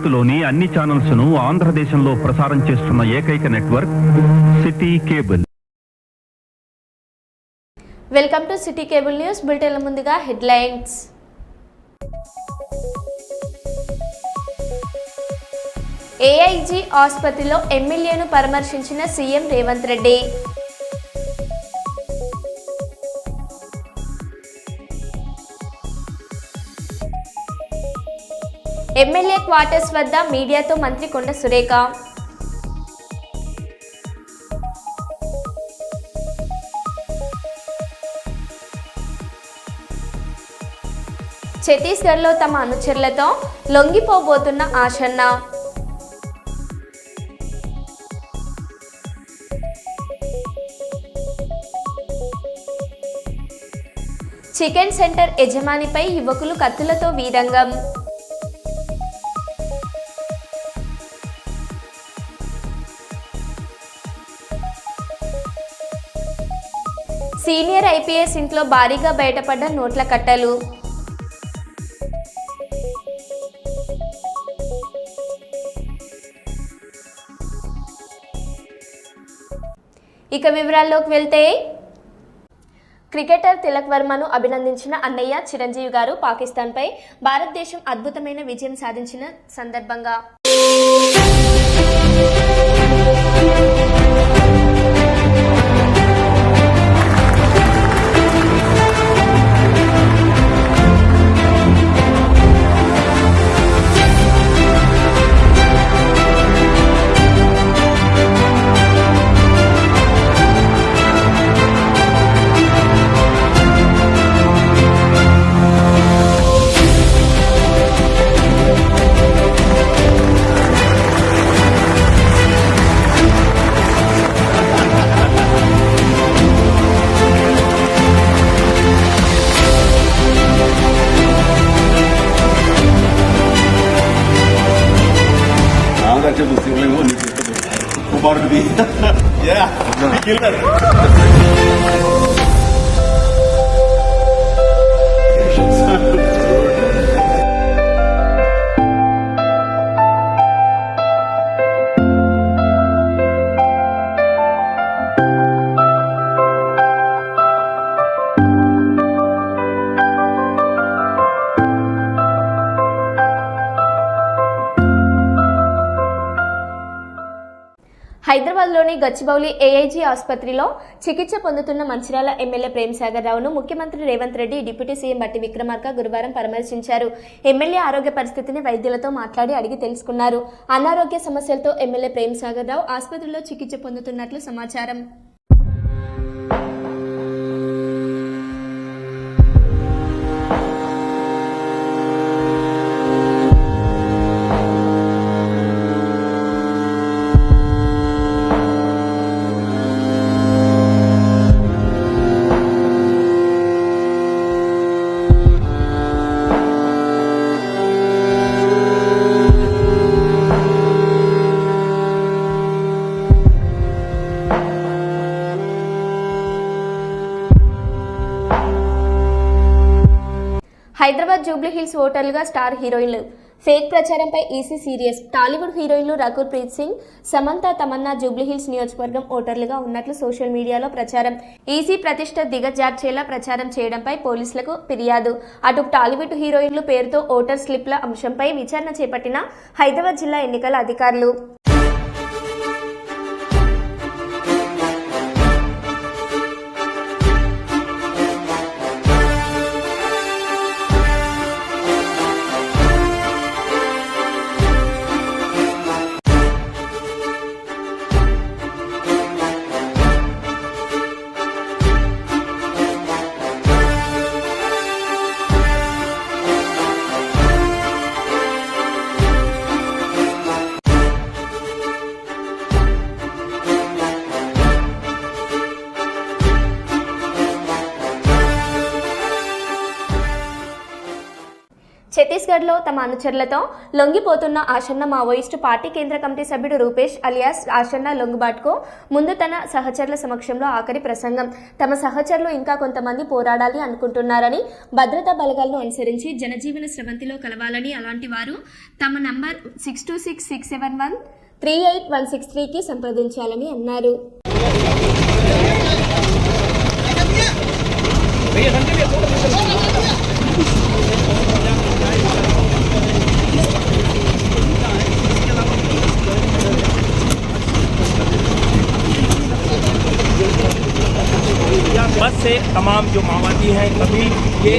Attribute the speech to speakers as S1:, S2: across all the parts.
S1: భారత్లోని అన్ని ఛానల్స్ ను ఆంధ్రదేశంలో ప్రసారం చేస్తున్న ఏకైక network city cable.
S2: Welcome to city cable news bulletin. ముందుగా హెడ్లైన్స్. ఏఐజీ ఆసుపత్రిలో ఎమ్మెల్యేను పరామర్శించిన CM Revanth Reddy. MLA quarters వద్ద మీడియాతో మంత్రి కొండ సురేఖ. ఛత్తీస్గఢ్లో తమ అనుచరులతో లొంగిపోబోతున్న ఆశన్న. చికెన్ సెంటర్ యజమానిపై యువకులు కత్తులతో వీరంగం. సీనియర్ ఐపీఎస్ ఇంట్లో భారీగా బయటపడ్డ నోట్ల కట్టలు. ఇక వివరాల్లోకి వెళ్తే, క్రికెటర్ తిలక్ వర్మను అభినందించిన అన్నయ్య చిరంజీవి గారు పాకిస్తాన్పై భారతదేశం అద్భుతమైన విజయం సాధించిన సందర్భంగా
S3: Yeah, killer.
S2: హైదరాబాద్లోని గచ్చిబౌలి ఏఐజీ ఆసుపత్రిలో చికిత్స పొందుతున్న మంచిర్యాల ఎమ్మెల్యే ప్రేమ్సాగర్ రావును ముఖ్యమంత్రి రేవంత్ రెడ్డి, డిప్యూటీ సీఎం బట్టి విక్రమార్క గురువారం పరామర్శించారు. ఎమ్మెల్యే ఆరోగ్య పరిస్థితిని వైద్యులతో మాట్లాడి అడిగి తెలుసుకున్నారు. అనారోగ్య సమస్యలతో ఎమ్మెల్యే ప్రేమ్సాగర్ రావు ఆసుపత్రిలో చికిత్స పొందుతున్నట్లు సమాచారం. హైదరాబాద్ జూబ్లీహిల్స్ ఓటర్లుగా స్టార్ హీరోయిన్లు ఫేక్ ప్రచారంపై ఈసీ సీరియస్. టాలీవుడ్ హీరోయిన్లు రకుల్ ప్రీత్ సింగ్, సమంత, తమన్నా జూబ్లీహిల్స్ నియోజకవర్గం ఓటర్లుగా ఉన్నట్లు సోషల్ మీడియాలో ప్రచారం. ఈసీ ప్రతిష్ట దిగజార్చేలా ప్రచారం చేయడంపై పోలీసులకు ఫిర్యాదు. అటు టాలీవుడ్ హీరోయిన్లు పేరుతో ఓటర్ స్లిప్ల అంశంపై విచారణ చేపట్టిన హైదరాబాద్ జిల్లా ఎన్నికల అధికారులు. ఛత్తీస్గఢ్లో తమ అనుచరులతో లొంగిపోతున్న ఆసన్న మావోయిస్టు పార్టీ కేంద్ర కమిటీ సభ్యుడు రూపేష్ అలియాస్ ఆసన్న లొంగుబాటుకు ముందు తన సహచరుల సమక్షంలో ఆఖరి ప్రసంగం. తమ సహచరులు ఇంకా కొంతమంది పోరాడాలి అనుకుంటున్నారని, భద్రతా బలగాలను అనుసరించి జనజీవన స్రవంతిలో కలవాలని, అలాంటి వారు తమ నంబర్ 626671386163కి సంప్రదించాలని అన్నారు.
S4: बस से तमाम जो माओवादी हैं कभी ये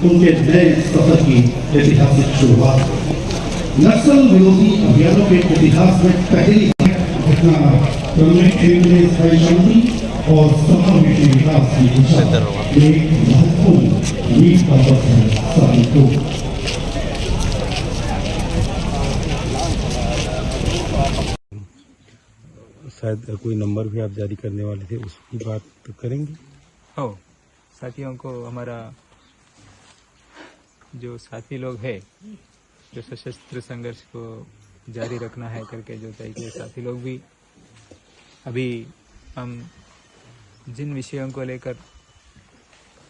S5: उनके नए सफर की ऐतिहासिक शुरुआत नक्सल विरोधी अभियानों के इतिहास में पहली घटना क्षेत्र में स्थायी शांति और समावेशी विकास की दिशा एक महत्वपूर्ण मील का पत्थर साबित हो।
S6: शायद कोई नंबर भी आप जारी करने वाले थे, उसकी बात तो करेंगे।
S7: हो साथियों को हमारा जो साथी लोग हैं जो सशस्त्र संघर्ष को जारी रखना है करके जो तय किए साथी लोग भी अभी हम जिन विषयों को लेकर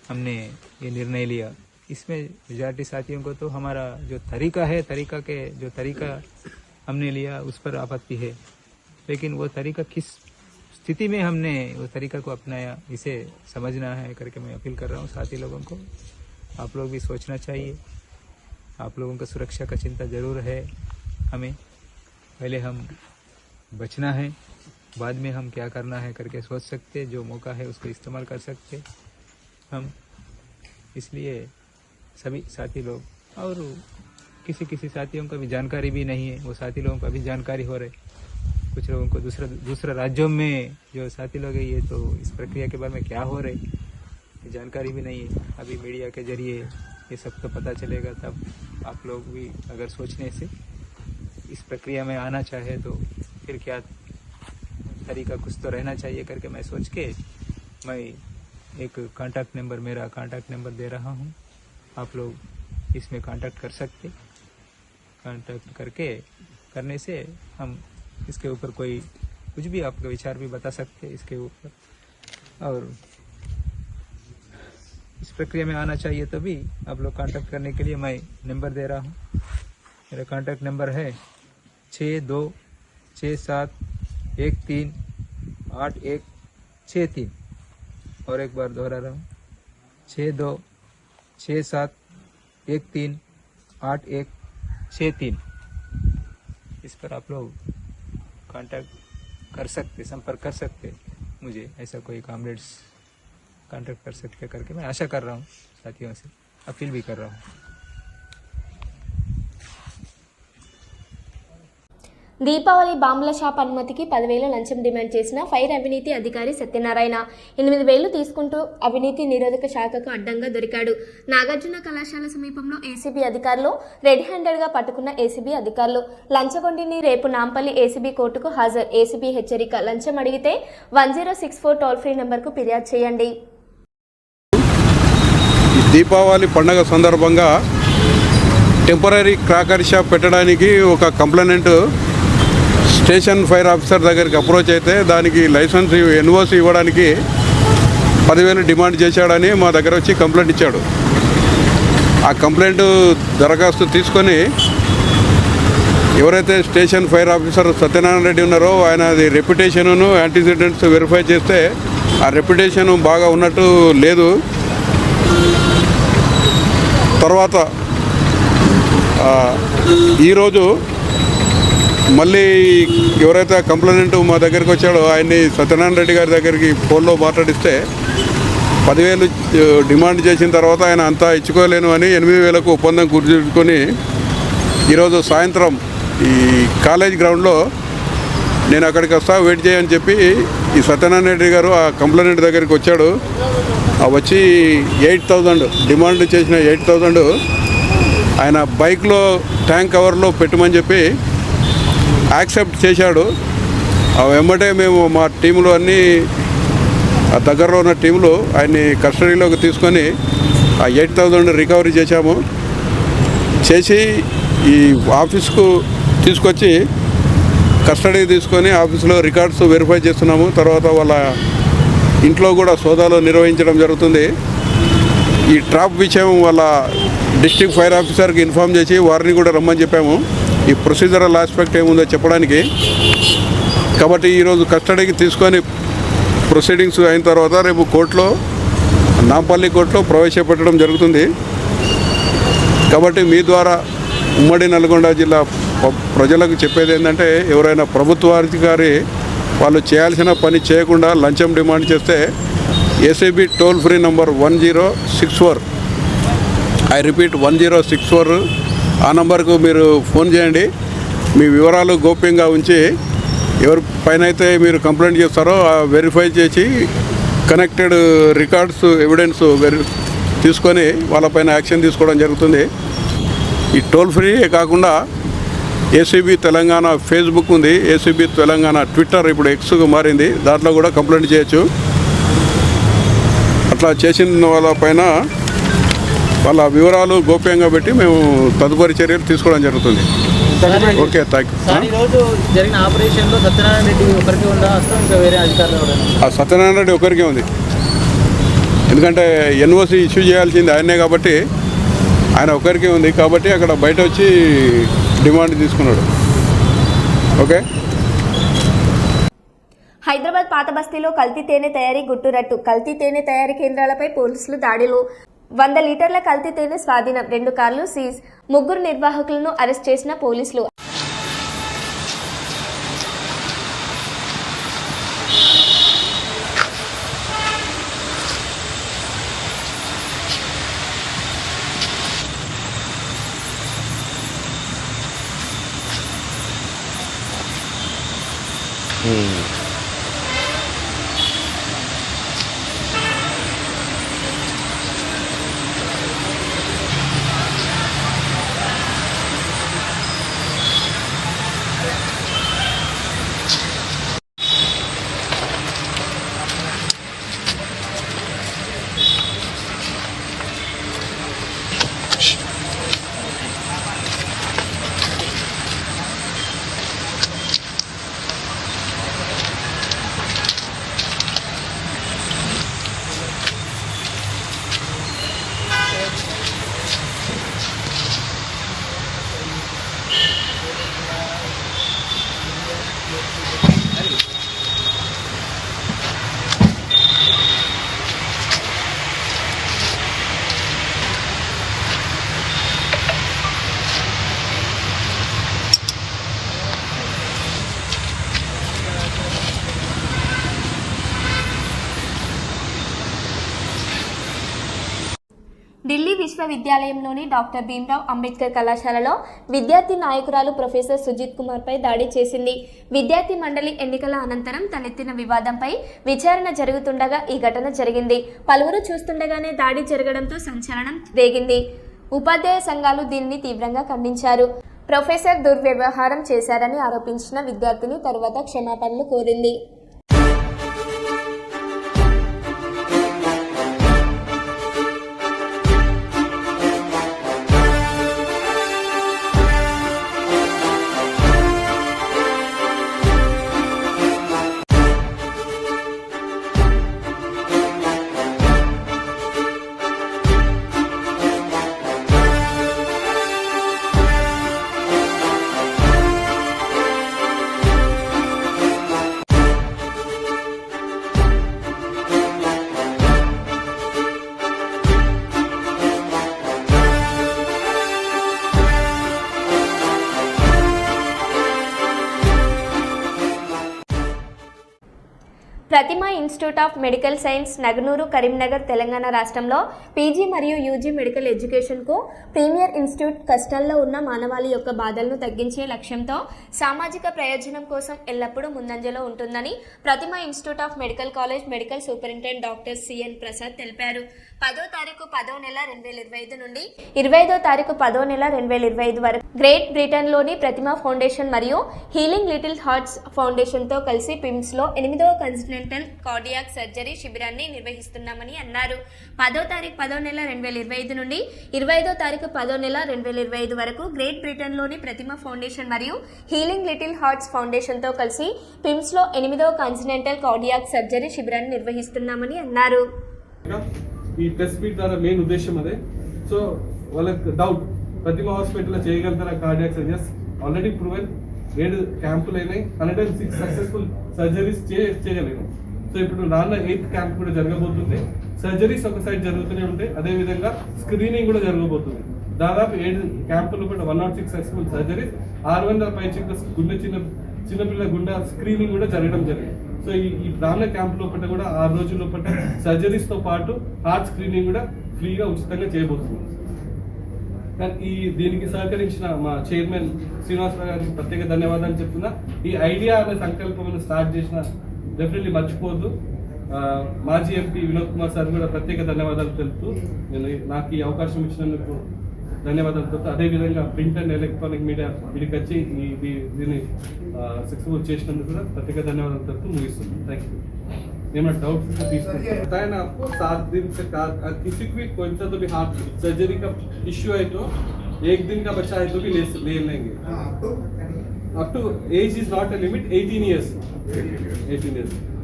S7: हमने ये निर्णय लिया इसमें मेजॉरिटी साथियों को तो हमारा जो तरीका है तरीका हमने लिया उस पर आपत्ति है, लेकिन वो तरीका किस स्थिति में हमने वो तरीका को अपनाया इसे समझना है करके मैं अपील कर रहा हूँ साथी लोगों को। आप लोग भी सोचना चाहिए, आप लोगों का सुरक्षा का चिंता जरूर है हमें। पहले हम बचना है, बाद में हम क्या करना है करके सोच सकते, जो मौका है उसको इस्तेमाल कर सकते हम। इसलिए सभी साथी लोग और किसी साथियों का भी जानकारी भी नहीं है, वो साथी लोगों का भी जानकारी हो रहे, कुछ लोगों को दूसरा राज्यों में जो साथी लोग हैं ये तो इस प्रक्रिया के बारे में क्या हो रहे जानकारी भी नहीं है। अभी मीडिया के जरिए ये सब तो पता चलेगा, तब आप लोग भी अगर सोचने से इस प्रक्रिया में आना चाहे तो फिर क्या तरीका कुछ तो रहना चाहिए करके मैं सोच के मैं एक मेरा कांटेक्ट नंबर दे रहा हूँ। आप लोग इसमें कांटेक्ट कर सकते, कांटेक्ट करने से हम इसके ऊपर कोई कुछ भी आपका विचार भी बता सकते हैं इसके ऊपर, और इस प्रक्रिया में आना चाहिए तो भी आप लोग कांटेक्ट करने के लिए मैं नंबर दे रहा हूँ। मेरा कांटेक्ट नंबर है 6267138163 और एक बार दोहरा रहा हूँ 6267138163। इस पर आप लोग कांटेक्ट कर सकते, संपर्क कर सकते मुझे। ऐसा कोई कॉमरेड्स कांटेक्ट कर सकते करके मैं आशा कर रहा हूँ, साथियों से अपील भी कर रहा हूँ।
S2: దీపావళి బాంబుల షాప్ అనుమతికి 10,000 లంచం డిమాండ్ చేసిన ఫైర్ అవినీతి అధికారి సత్యనారాయణ 8,000 తీసుకుంటూ అవినీతి నిరోధక శాఖకు అడ్డంగా దొరికాడు. నాగార్జున కళాశాల సమీపంలో ఏసీబీ అధికారులు రెడ్ హ్యాండెడ్గా పట్టుకున్న ఏసీబీ అధికారులు లంచగొండిని రేపు నాంపల్లి ఏసీబీ కోర్టుకు హాజరు. ఏసీబీ హెచ్చరిక, లంచం అడిగితే 1064 టోల్ ఫ్రీ నెంబర్కు ఫిర్యాదు చేయండి.
S8: దీపావళి పండుగ సందర్భంగా టెంపరీ క్రాకర్ షాప్ పెట్టడానికి ఒక కంప్లైంట్ స్టేషన్ ఫైర్ ఆఫీసర్ దగ్గరికి అప్రోచ్ అయితే దానికి లైసెన్స్ ఎన్ఓసి ఇవ్వడానికి 10,000 డిమాండ్ చేశాడని మా దగ్గర వచ్చి కంప్లైంట్ ఇచ్చాడు. ఆ కంప్లైంట్ దరఖాస్తు తీసుకొని ఎవరైతే station fire officer Satyanarayana Reddy ఉన్నారో ఆయన అది రెప్యుటేషన్ను యాంటీసిడెంట్స్ వెరిఫై చేస్తే ఆ రెప్యుటేషన్ బాగా ఉన్నట్టు లేదు. తర్వాత ఈరోజు మళ్ళీ ఎవరైతే కంప్లైంట్ మా దగ్గరికి వచ్చాడో ఆయన్ని సత్యనారాయణ రెడ్డి గారి దగ్గరికి ఫోన్లో మాట్లాడిస్తే 10,000 డిమాండ్ చేసిన తర్వాత ఆయన అంతా ఇచ్చుకోలేను అని 8,000కు ఒప్పందం కుదుర్చుకొని ఈరోజు సాయంత్రం ఈ కాలేజ్ గ్రౌండ్లో నేను అక్కడికి వస్తా వెయిట్ చేయని చెప్పి ఈ సత్యనారాయణ రెడ్డి గారు ఆ కంప్లైంట్ దగ్గరికి వచ్చాడు. వచ్చి 8,000 డిమాండ్ చేసిన 8,000 ఆయన బైక్లో ట్యాంక్ కవర్లో పెట్టమని చెప్పి యాక్సెప్ట్ చేశాడు. వెంబటే మేము మా టీంలో అన్నీ ఆ దగ్గరలో ఉన్న టీంలు ఆయన్ని కస్టడీలోకి తీసుకొని ఆ 8,000 రికవరీ చేశాము. చేసి ఈ ఆఫీస్కు తీసుకొచ్చి కస్టడీ తీసుకొని ఆఫీస్లో రికార్డ్స్ వెరిఫై చేస్తున్నాము. తర్వాత వాళ్ళ ఇంట్లో కూడా సోదాలు నిర్వహించడం జరుగుతుంది. ఈ ట్రాప్ విషయం వాళ్ళ డిస్ట్రిక్ట్ ఫైర్ ఆఫీసర్కి ఇన్ఫామ్ చేసి వారిని కూడా రమ్మని చెప్పాము ఈ ప్రొసీజరల్ ఆస్పెక్ట్ ఏముందో చెప్పడానికి. కాబట్టి ఈరోజు కస్టడీకి తీసుకొని ప్రొసీడింగ్స్ అయిన తర్వాత రేపు కోర్టులో నాంపల్లి కోర్టులో ప్రవేశపెట్టడం జరుగుతుంది. కాబట్టి మీ ద్వారా ఉమ్మడి నల్గొండ జిల్లా ప్రజలకు చెప్పేది ఏంటంటే ఎవరైనా ప్రభుత్వ అధికారి వాళ్ళు చేయాల్సిన పని చేయకుండా లంచం డిమాండ్ చేస్తే ACB toll free number 1064, I repeat 1064, ఆ నంబర్కు మీరు ఫోన్ చేయండి. మీ వివరాలు గోప్యంగా ఉంచి ఎవరి పైన అయితే మీరు కంప్లైంట్ చేస్తారో వెరిఫై చేసి కనెక్టెడ్ రికార్డ్స్ ఎవిడెన్స్ తీసుకొని వాళ్ళపైన యాక్షన్ తీసుకోవడం జరుగుతుంది. ఈ టోల్ ఫ్రీ కాకుండా ఏసీబీ తెలంగాణ ఫేస్బుక్ ఉంది, ఏసీబీ తెలంగాణ ట్విట్టర్ ఇప్పుడు ఎక్స్గా మారింది, దాంట్లో కూడా కంప్లైంట్ చేయొచ్చు. అట్లా చేసిన వాళ్ళపైన వాళ్ళ వివరాలు గోప్యంగా పెట్టి మేము తదుపరి చర్యలు తీసుకోవడం జరుగుతుంది. Okay, thank you.
S9: ఈరోజు జరిగిన ఆపరేషన్లో సత్యనారాయణ రెడ్డి ఒకరికి ఉందా, ఇంకా వేరే అధికారులు?
S8: ఆ సత్యనారాయణ రెడ్డి ఒకరికే ఉంది. ఎందుకంటే ఎన్ఓసి ఇష్యూ చేయాల్సింది ఆయనే కాబట్టి ఆయన ఒకరికే ఉంది. కాబట్టి అక్కడ బయట వచ్చి డిమాండ్ తీసుకున్నాడు. ఓకే.
S2: హైదరాబాద్ పాత బస్తీలో కల్తీ తేనె తయారీ గుట్టురట్టు. కల్తీ తేనె తయారీ కేంద్రాలపై పోలీసులు దాడులు. 100 లీటర్ల కల్తీ తేనె స్వాధీనం. 2 కార్లు సీజ్. 3 నిర్వాహకులను అరెస్ట్ చేసిన పోలీసులు. విశ్వవిద్యాలయంలోని డాక్టర్ భీమ్రావ్ అంబేద్కర్ కళాశాలలో విద్యార్థి నాయకురాలు ప్రొఫెసర్ సుజిత్ కుమార్పై దాడి చేసింది. విద్యార్థి మండలి ఎన్నికల అనంతరం తలెత్తిన వివాదంపై విచారణ జరుగుతుండగా ఈ ఘటన జరిగింది. పలువురు చూస్తుండగానే దాడి జరగడంతో సంచలనం రేగింది. ఉపాధ్యాయ సంఘాలు దీనిని తీవ్రంగా ఖండించారు. ప్రొఫెసర్ దుర్వ్యవహారం చేశారని ఆరోపించిన విద్యార్థిని తరువాత క్షమాపణలు కోరింది. Prathima institute of medical science Naganur Karimnagar Telangana రాష్ట్రంలో పీజీ మరియు యూజీ మెడికల్ ఎడ్యుకేషన్కు ప్రీమియర్ ఇన్స్టిట్యూట్. కష్టాల్లో ఉన్న మానవాళి యొక్క బాధలను తగ్గించే లక్ష్యంతో సామాజిక ప్రయోజనం కోసం ఎల్లప్పుడూ ముందంజలో ఉంటుందని Prathima institute of medical college medical superintendent doctor CN Prasad తెలిపారు. 10వ తారీఖు 10వ నెల 2025 నుండి 25వ తారీఖు 10వ నెల 2025 వరకు గ్రేట్ బ్రిటన్లోని ప్రతిమ ఫౌండేషన్ మరియు హీలింగ్ లిటిల్ హార్ట్స్ ఫౌండేషన్తో కలిసి పిమ్స్లో 8వ కన్సిడెంటల్ కార్డియాక్ సర్జరీ శిబిరాన్ని నిర్వహిస్తున్నామని అన్నారు. 10వ తారీఖు 10వ నెల 2025 నుండి 25వ తారీఖు 10వ నెల 2025 వరకు గ్రేట్ బ్రిటన్లోని ప్రతిమ ఫౌండేషన్ మరియు హీలింగ్ లిటిల్ హార్ట్స్ ఫౌండేషన్తో కలిసి పిమ్స్లో 8వ కన్సిడెంటల్ కార్డియాక్ సర్జరీ శిబిరాన్ని నిర్వహిస్తున్నామని అన్నారు.
S10: ఈ ప్రెస్ మీట్ ద్వారా మెయిన్ ఉద్దేశం అదే. సో వాళ్ళకి డౌట్ ప్రతిమ హాస్పిటల్లో చేయగలుగుతారా కార్డియాక్ సర్జరీస్? ఆల్రెడీ ప్రూవెన్ 7 క్యాంపులు అయినాయి, 106 సక్సెస్ఫుల్ సర్జరీస్ చేయగలిగాం. సో ఇప్పుడు రాన్న 8th క్యాంప్ కూడా జరగబోతుంది. సర్జరీస్ ఒక సైడ్ జరుగుతూనే ఉంటాయి, అదేవిధంగా స్క్రీనింగ్ కూడా జరగబోతుంది. దాదాపు 7 క్యాంపులు కూడా 106 సక్సెస్ఫుల్ సర్జరీస్, 600 పైచిక గుండె చిన్నపిల్లల గుండె స్క్రీనింగ్ కూడా జరగడం జరిగింది. సో ఈ రాన్న క్యాంప్ లోపల కూడా 6 రోజుల లోపల సర్జరీస్తో పాటు హార్ట్ స్క్రీనింగ్ కూడా ఫ్రీగా ఉచితంగా చేయబోతుంది. కానీ దీనికి సహకరించిన మా చైర్మన్ శ్రీనివాసరావు గారికి ప్రత్యేక ధన్యవాదాలు చెప్తున్నా. ఈ ఐడియా అనే సంకల్పం స్టార్ట్ చేసిన డెఫినెట్లీ మర్చిపోవద్దు. మాజీ ఎంపీ వినోద్ కుమార్ సార్ కూడా ప్రత్యేక ధన్యవాదాలు తెలుపుతూ నాకు ఈ అవకాశం ఇచ్చినందుకు ధన్యవాదాలు తెలుపుతూ, అదేవిధంగా ప్రింట్ అండ్ ఎలక్ట్రానిక్ మీడియా వీడికి వచ్చి దీన్ని సక్సెస్ఫుల్ చేసినందుకు కూడా ప్రత్యేక ధన్యవాదాలు తెలుపుతూ ముగిస్తుంది. Thank you. ఏమైనా डाउट्स बताया ना आपको 7 दिन से किसी भी कोई सा तो भी हार्ट सर्जरी का इश्यू है तो 1 दिन का बच्चा है तो भी ले लेंगे. Up to age is not a limit. 18 years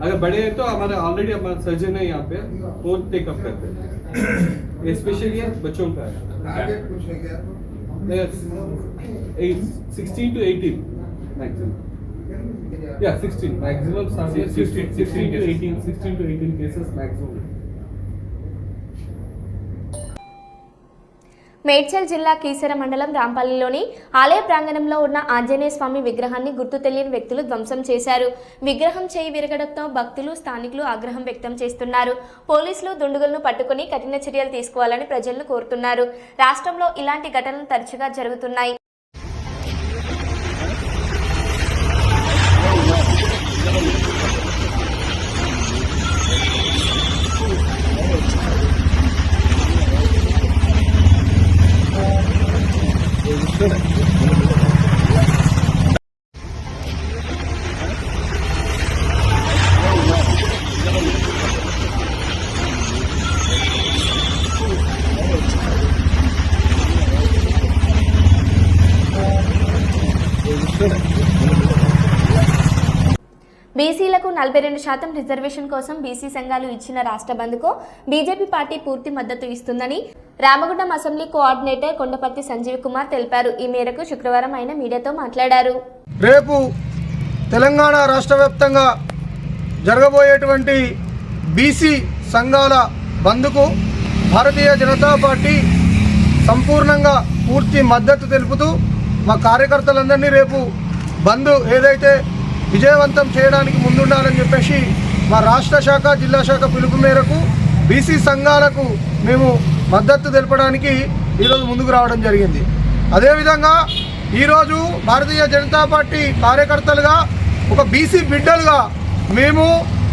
S10: अगर बड़े हैं तो हमारे ऑलरेडी हमारा सर्जन है यहाँ पे, वो टेकअप करते हैं. स्पेशली बच्चों का है 16 to 18 maximum. Yeah, 16 maximum. 16 to 18 cases maximum.
S2: Medchal జిల్లా కీసర మండలం రాంపల్లిలోని ఆలయ ప్రాంగణంలో ఉన్న ఆంజనేయ స్వామి విగ్రహాన్ని గుర్తు తెలియని వ్యక్తులు ధ్వంసం చేశారు. విగ్రహం చేయి విరగడంతో భక్తులు స్థానికులు ఆగ్రహం వ్యక్తం చేస్తున్నారు. పోలీసులు దుండగులను పట్టుకుని కఠిన చర్యలు తీసుకోవాలని ప్రజలను కోరుతున్నారు. రాష్ట్రంలో ఇలాంటి ఘటనలు తరచుగా జరుగుతున్నాయి. బీసీలకు 42% రిజర్వేషన్ కోసం బీసీ సంఘాలు ఇచ్చిన రాష్ట్ర బంద్కు బీజేపీ పార్టీ పూర్తి మద్దతు ఇస్తుందని రామగుండం అసెంబ్లీ కోఆర్డినేటర్ కొండపర్తి సంజీవ్ కుమార్ తెలిపారు. ఈ మేరకు శుక్రవారం ఆయన మీడియాతో మాట్లాడారు.
S11: రేపు తెలంగాణ రాష్ట్ర వ్యాప్తంగా జరగబోయేటువంటి బీసీ సంఘాల బంద్కు భారతీయ జనతా పార్టీ సంపూర్ణంగా పూర్తి మద్దతు తెలుపుతూ మా కార్యకర్తలందరినీ రేపు బంద్ ఏదైతే విజయవంతం చేయడానికి ముందుండాలని చెప్పేసి మా రాష్ట్ర శాఖ జిల్లా శాఖ పిలుపు మేరకు బీసీ సంఘాలకు మేము మద్దతు తెలపడానికి ఈరోజు ముందుకు రావడం జరిగింది. అదేవిధంగా ఈరోజు భారతీయ జనతా పార్టీ కార్యకర్తలుగా ఒక బీసీ బిడ్డలుగా మేము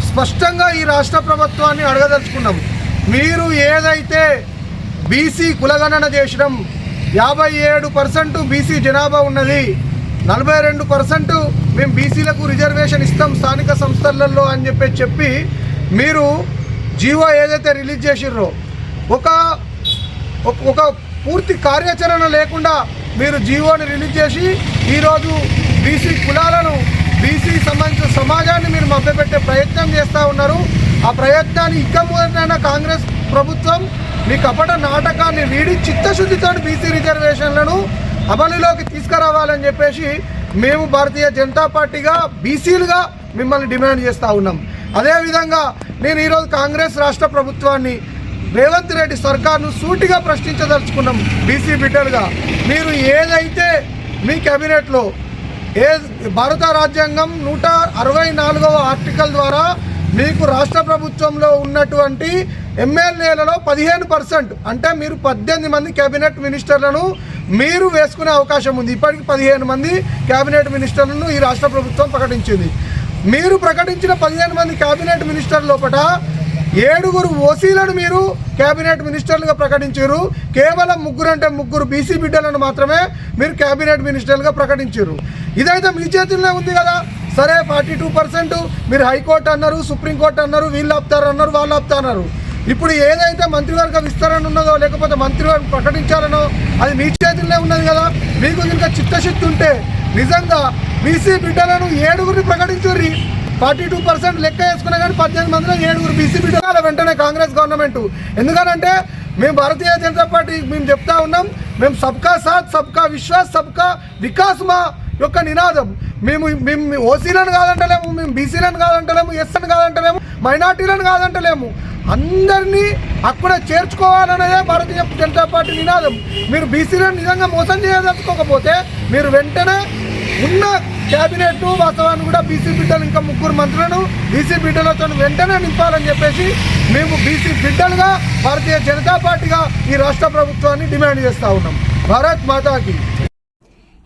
S11: స్పష్టంగా ఈ రాష్ట్ర ప్రభుత్వాన్ని అడగదలుచుకున్నాం. మీరు ఏదైతే బీసీ కులగణన చేసినాం, 57% బీసీ జనాభా ఉన్నది, 42% మేము బీసీలకు రిజర్వేషన్ ఇస్తాం స్థానిక సంస్థలలో అని చెప్పి మీరు జీవో ఏదైతే రిలీజ్ చేసిర్రో ఒక పూర్తి కార్యాచరణ లేకుండా మీరు జీవోని రిలీజ్ చేసి ఈరోజు బీసీ కులాలను బీసీ సంబంధించిన సమాజాన్ని మీరు మభ్యపెట్టే ప్రయత్నం చేస్తూ ఉన్నారు. ఆ ప్రయత్నాన్ని ఇక ముందైనా కాంగ్రెస్ ప్రభుత్వం మీ కపట నాటకాన్ని వీడి చిత్తశుద్ధితో బీసీ రిజర్వేషన్లను అమలులోకి తీసుకురావాలని చెప్పేసి మేము భారతీయ జనతా పార్టీగా బీసీలుగా మిమ్మల్ని డిమాండ్ చేస్తూ ఉన్నాం. అదేవిధంగా నేను ఈరోజు కాంగ్రెస్ రాష్ట్ర ప్రభుత్వాన్ని రేవంత్ రెడ్డి సర్కార్ను సూటిగా ప్రశ్నించదలుచుకున్నాం. బీసీ బిడ్డలుగా మీరు ఏదైతే మీ కేబినెట్లో భారత రాజ్యాంగం 164వ ఆర్టికల్ ద్వారా మీకు రాష్ట్ర ప్రభుత్వంలో ఉన్నటువంటి ఎమ్మెల్యేలలో 15% అంటే మీరు 18 మంది కేబినెట్ మినిస్టర్లను మీరు వేసుకునే అవకాశం ఉంది. ఇప్పటికి 15 మంది కేబినెట్ మినిస్టర్లను ఈ రాష్ట్ర ప్రభుత్వం ప్రకటించింది. మీరు ప్రకటించిన 15 మంది కేబినెట్ మినిస్టర్ లోపల 7 ఓసీలను మీరు కేబినెట్ మినిస్టర్లుగా ప్రకటించారు. కేవలం 3 బీసీ బిడ్డలను మాత్రమే మీరు కేబినెట్ మినిస్టర్లుగా ప్రకటించారు. ఇదైతే మీ చేతుల్లో ఉంది కదా. సరే 42% మీరు హైకోర్టు అన్నారు, సుప్రీంకోర్టు అన్నారు, వీళ్ళు ఆపుతారు అన్నారు, వాళ్ళు ఆపుతారు. ఇప్పుడు ఏదైతే మంత్రివర్గ విస్తరణ ఉన్నదో లేకపోతే మంత్రివర్గం ప్రకటించాలనో అది మీ చేతుల్లో ఉన్నది కదా. మీకు ఇంకా చిత్తశుద్ధి ఉంటే నిజంగా బీసీ బిడ్డలను 7 ప్రకటించుర్రి. 42% లెక్క వేసుకున్నా కానీ 18 మందిలో 7 బీసీ బిడ్డల వెంటనే కాంగ్రెస్ గవర్నమెంట్. ఎందుకనంటే మేము భారతీయ జనతా పార్టీ మేము చెప్తా ఉన్నాం, మేము సబ్కా సాత్ సబ్కా విశ్వాస్ సబ్కా వికాస్ మా యొక్క నినాదం. మేము ఓసీలను కాదంటలేము, మేము బీసీలను కాదంటలేము, ఎస్సీలను కాదంటలేము, మైనార్టీలను కాదంటలేము, అందరినీ అక్కడ చేర్చుకోవాలనేదే భారతీయ జనతా పార్టీ నినాదం. మీరు బీసీలను నిజంగా మోసం చేయదలుచుకోకపోతే మీరు వెంటనే ఉన్న క్యాబినెట్ వాస్తవాన్ని కూడా బీసీ బిడ్డలు ఇంకా 3 మంత్రులను బీసీ బిడ్డలతో వెంటనే నింపాలని చెప్పేసి మేము బీసీ బిడ్డలుగా భారతీయ జనతా పార్టీగా ఈ రాష్ట్ర ప్రభుత్వాన్ని డిమాండ్ చేస్తూ ఉన్నాం. భారత్ మాతాకి.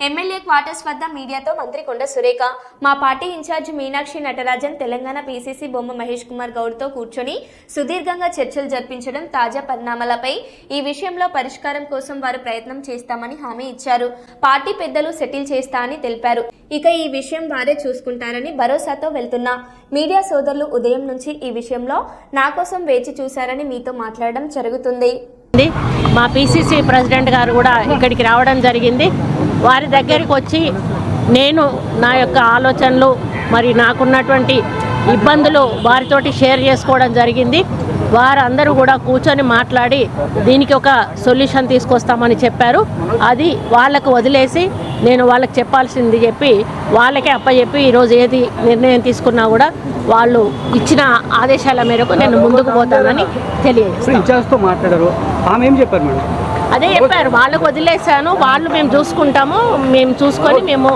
S2: ఎమ్మెల్యే క్వార్టర్స్ వద్ద మీడియాతో మంత్రి కొండ సురేఖ, మా party incharge Meenakshi Natarajan Telangana PCC Bomma Mahesh Kumar గౌడ్తో కూర్చొని సుదీర్ఘంగా చర్చలు జరిపించడం తాజా పరిణామాలపై ఈ విషయంలో పరిష్కారం కోసం వారు ప్రయత్నం చేస్తామని హామీ ఇచ్చారు. పార్టీ పెద్దలు సెటిల్ చేస్తా అని తెలిపారు. ఇక ఈ విషయం వారే చూసుకుంటారని భరోసాతో వెళ్తున్నా. మీడియా సోదరులు ఉదయం నుంచి ఈ విషయంలో నా కోసం వేచి చూశారని మీతో మాట్లాడడం జరుగుతుంది.
S12: మా పీసీసీ ప్రెసిడెంట్ గారు కూడా ఇక్కడికి రావడం జరిగింది. వారి దగ్గరికి వచ్చి నేను నా యొక్క ఆలోచనలు మరి నాకున్నటువంటి ఇబ్బందులు వారితోటి షేర్ చేసుకోవడం జరిగింది. వారందరూ కూడా కూర్చొని మాట్లాడి దీనికి ఒక సొల్యూషన్ తీసుకొస్తామని చెప్పారు. అది వాళ్ళకు వదిలేసి నేను వాళ్ళకి చెప్పాల్సింది చెప్పి వాళ్ళకే అప్పచెప్పి ఈరోజు ఏది నిర్ణయం తీసుకున్నా కూడా వాళ్ళు ఇచ్చిన ఆదేశాల మేరకు నేను ముందుకు పోతానని తెలియజేస్తాను.
S9: మాట్లాడారు ఆమె ఏం చెప్పారు మేడం?
S12: అదే చెప్పారు, వాళ్ళకు వదిలేశాను, వాళ్ళు మేము చూసుకుంటాము, మేము చూసుకొని మేము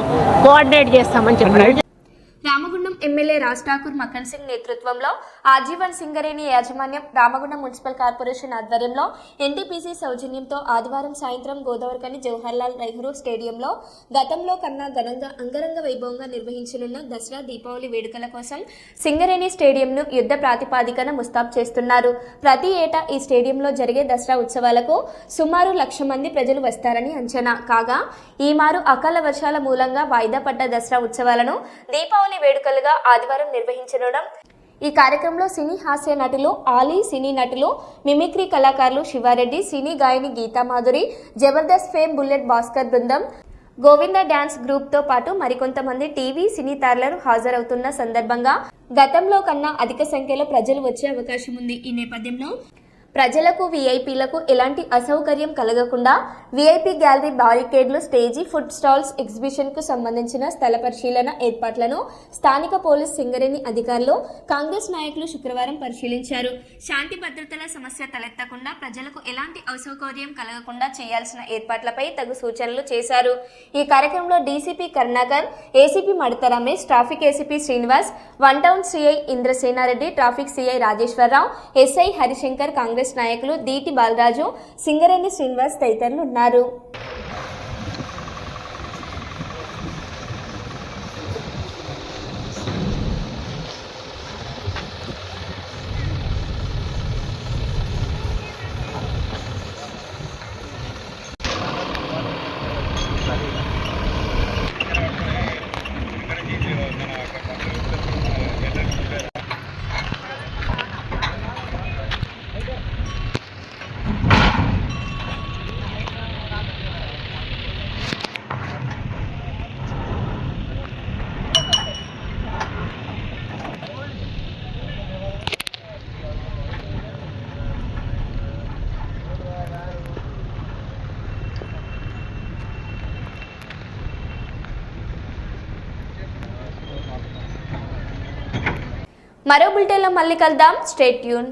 S12: కోఆర్డినేట్ చేస్తామని చెప్పారు.
S2: రామగుండం ఎమ్మెల్యే రాజ్ ఠాకూర్ మక్కన్ సింగ్ నేతృత్వంలో ఆజీవన్ సింగరేణి యాజమాన్యం రామగుండం మున్సిపల్ కార్పొరేషన్ ఆధ్వర్యంలో ఎన్టీపీసీ సౌజన్యంతో ఆదివారం సాయంత్రం గోదావరికని జవహర్లాల్ నెహ్రూ స్టేడియంలో గతంలో కన్నా ఘనంగా అంగరంగ వైభవంగా నిర్వహించనున్న దసరా దీపావళి వేడుకల కోసం సింగరేణి స్టేడియంను యుద్ధ ప్రాతిపాదికన ముస్తాబు చేస్తున్నారు. ప్రతి ఏటా ఈ స్టేడియంలో జరిగే దసరా ఉత్సవాలకు సుమారు 1,00,000 మంది ప్రజలు వస్తారని అంచనా. కాగా ఈ మారు అకాల వర్షాల మూలంగా వాయిదా పడ్డ దసరా ఉత్సవాలను దీపావళి వేడుకలుగా ఆదివారం నిర్వహించనుండడం. ఈ కార్యక్రమంలో సినీ హాస్య నటులు ఆలీ, సినీ నటులు, మిమిక్రీ కళాకారులు శివారెడ్డి, సినీ గాయని గీతామాధురి, జబర్దస్త్ ఫేమ్ బుల్లెట్ భాస్కర్ బృందం, గోవింద డ్యాన్స్ గ్రూప్తో పాటు మరికొంతమంది టీవీ సినీ తారలు హాజరవుతున్న సందర్భంగా గతంలో కన్నా అధిక సంఖ్యలో ప్రజలు వచ్చే అవకాశం ఉంది. ఈ నేపథ్యంలో ప్రజలకు వీఐపీలకు ఎలాంటి అసౌకర్యం కలగకుండా వీఐపీ గ్యాలరీ, బారికేడ్లు, స్టేజీ, ఫుడ్ స్టాల్స్, ఎగ్జిబిషన్కు సంబంధించిన స్థల పరిశీలన ఏర్పాట్లను స్థానిక పోలీస్ సింగరేణి అధికారులు, కాంగ్రెస్ నాయకులు శుక్రవారం పరిశీలించారు. శాంతి భద్రతల సమస్య తలెత్తకుండా ప్రజలకు ఎలాంటి అసౌకర్యం కలగకుండా చేయాల్సిన ఏర్పాట్లపై తగు సూచనలు చేశారు. ఈ కార్యక్రమంలో DCP Karunakar, ACP Madatha Ramesh, traffic ACP Srinivas, one town CI Indrasena Reddy, traffic CI Rajeshwar Rao, SI Harishankar, Congress Congress నాయకులు దీటి బాలరాజు, సింగరేణి శ్రీనివాస్ తదితరులు ఉన్నారు. మరో బులెటిన్లో మళ్ళీ కలుద్దాం. Stay tune.